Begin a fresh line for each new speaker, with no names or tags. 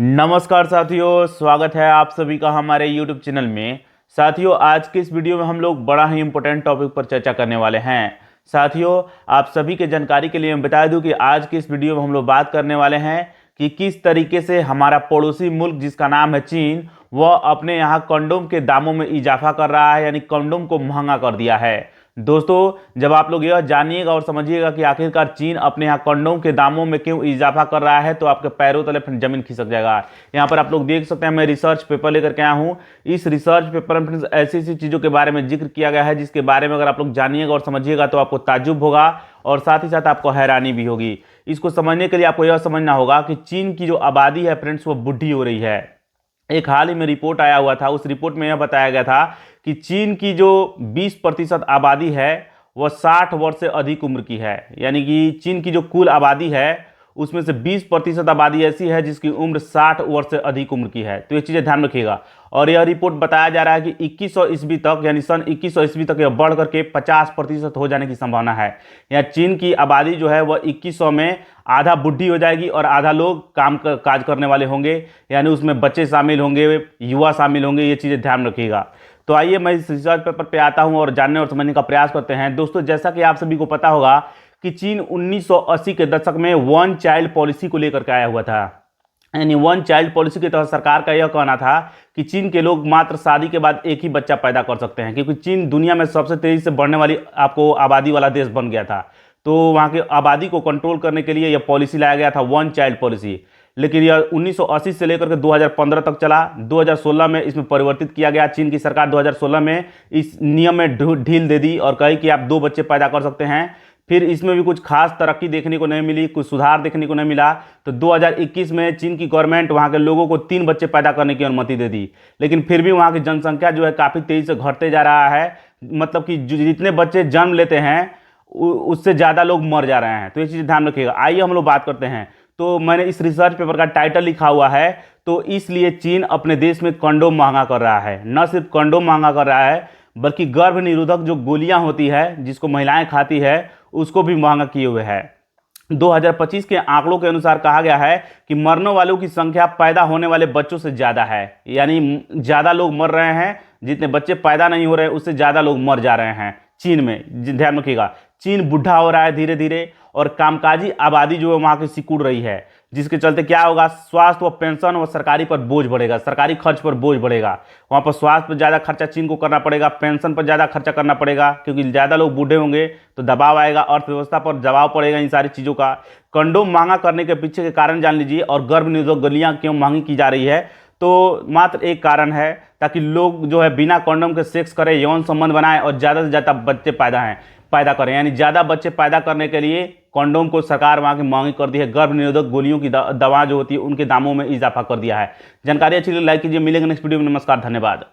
नमस्कार साथियों, स्वागत है आप सभी का हमारे YouTube चैनल में। साथियों, आज के इस वीडियो में हम लोग बड़ा ही इंपॉर्टेंट टॉपिक पर चर्चा करने वाले हैं। साथियों, आप सभी के जानकारी के लिए मैं बता दूं कि आज के इस वीडियो में हम लोग बात करने वाले हैं कि किस तरीके से हमारा पड़ोसी मुल्क जिसका नाम है चीन, वह अपने यहाँ कंडोम के दामों में इजाफा कर रहा है, यानी कंडोम को महंगा कर दिया है। दोस्तों, जब आप लोग यह जानिएगा और समझिएगा कि आखिरकार चीन अपने यहाँ कंडोम के दामों में क्यों इजाफा कर रहा है, तो आपके पैरों तले फिर जमीन खिसक जाएगा। यहाँ पर आप लोग देख सकते हैं, मैं रिसर्च पेपर लेकर के आया हूँ। इस रिसर्च पेपर में फ्रेंड्स ऐसी ऐसी चीज़ों के बारे में जिक्र किया गया है जिसके बारे में अगर आप लोग जानिएगा और समझिएगा तो आपको ताज्जुब होगा और साथ ही साथ आपको हैरानी भी होगी। इसको समझने के लिए आपको यह समझना होगा कि चीन की जो आबादी है फ्रेंड्स, वो बुढ़ी हो रही है। एक हाल ही में रिपोर्ट आया हुआ था, उस रिपोर्ट में यह बताया गया था कि चीन की जो 20% आबादी है वह 60 वर्ष से अधिक उम्र की है। यानी कि चीन की जो कुल आबादी है उसमें से 20% आबादी ऐसी है जिसकी उम्र 60 वर्ष से अधिक उम्र की है। तो ये चीज़ें ध्यान रखिएगा। और यह रिपोर्ट बताया जा रहा है कि 2100 ईस्वी तक, यानी सन 2100 ईस्वी तक यह बढ़ करके 50% हो जाने की संभावना है। यहाँ चीन की आबादी जो है वह 2100 में आधा बुढ़ी हो जाएगी और आधा लोग काज करने वाले होंगे, यानी उसमें बच्चे शामिल होंगे, युवा शामिल होंगे। ये चीज़ें ध्यान रखिएगा। तो आइए मैं इस रिसर्च पेपर पे आता हूं और जानने और समझने का प्रयास करते हैं। दोस्तों, जैसा कि आप सभी को पता होगा कि चीन 1980 के दशक में वन चाइल्ड पॉलिसी को लेकर के आया हुआ था। यानी वन चाइल्ड पॉलिसी के तहत सरकार का यह कहना था कि चीन के लोग मात्र शादी के बाद एक ही बच्चा पैदा कर सकते हैं, क्योंकि चीन दुनिया में सबसे तेजी से बढ़ने वाली आपको आबादी वाला देश बन गया था। तो वहाँ की आबादी को कंट्रोल करने के लिए यह पॉलिसी लाया गया था, वन चाइल्ड पॉलिसी। लेकिन यह 1980 से लेकर के 2015 तक चला। 2016 में इसमें परिवर्तित किया गया। चीन की सरकार 2016 में इस नियम में ढील दे दी और कही कि आप 2 बच्चे पैदा कर सकते हैं। फिर इसमें भी कुछ खास तरक्की देखने को नहीं मिली, कुछ सुधार देखने को नहीं मिला। तो 2021 में चीन की गवर्नमेंट वहाँ के लोगों को 3 बच्चे पैदा करने की अनुमति दे दी। लेकिन फिर भी वहाँ की जनसंख्या जो है काफ़ी तेज़ी से घटते जा रहा है। मतलब कि जितने बच्चे जन्म लेते हैं उससे ज़्यादा लोग मर जा रहे हैं। तो ये चीज़ ध्यान रखिएगा। आइए हम लोग बात करते हैं। तो मैंने इस रिसर्च पेपर का टाइटल लिखा हुआ है, तो इसलिए चीन अपने देश में कंडोम महंगा कर रहा है। न सिर्फ कंडोम महंगा कर रहा है, बल्कि गर्भ निरोधक जो गोलियां होती है जिसको महिलाएं खाती है उसको भी महंगा किए हुए है। 2025 के आंकड़ों के अनुसार कहा गया है कि मरने वालों की संख्या पैदा होने वाले बच्चों से ज़्यादा है। यानी ज़्यादा लोग मर रहे हैं, जितने बच्चे पैदा नहीं हो रहे हैं उससे ज़्यादा लोग मर जा रहे हैं चीन में। ध्यान रखिएगा, चीन बूढ़ा हो रहा है धीरे धीरे और कामकाजी आबादी जो है वहाँ की सिकुड़ रही है, जिसके चलते क्या होगा, स्वास्थ्य व पेंशन व सरकारी पर बोझ बढ़ेगा, सरकारी खर्च पर बोझ बढ़ेगा। वहाँ पर स्वास्थ्य पर ज़्यादा खर्चा चीन को करना पड़ेगा, पेंशन पर ज़्यादा खर्चा करना पड़ेगा, क्योंकि ज़्यादा लोग बूढ़े होंगे तो दबाव आएगा, अर्थव्यवस्था पर दबाव पड़ेगा इन सारी चीज़ों का। कंडोम महंगा करने के पीछे के कारण जान लीजिए, और गर्भ निरोधक गोलियाँ क्यों महंगी की जा रही है, तो मात्र एक कारण है, ताकि लोग जो है बिना कंडोम के सेक्स करें, यौन संबंध बनाएं और ज़्यादा से ज़्यादा बच्चे पैदा करें। यानी ज़्यादा बच्चे पैदा करने के लिए कंडोम को सरकार वहाँ की महंगी कर दी है। गर्भ निरोधक गोलियों की दवा जो होती है उनके दामों में इजाफा कर दिया है। जानकारी अच्छी लगी लाइक कीजिए। मिलेंगे नेक्स्ट वीडियो में। नमस्कार, धन्यवाद।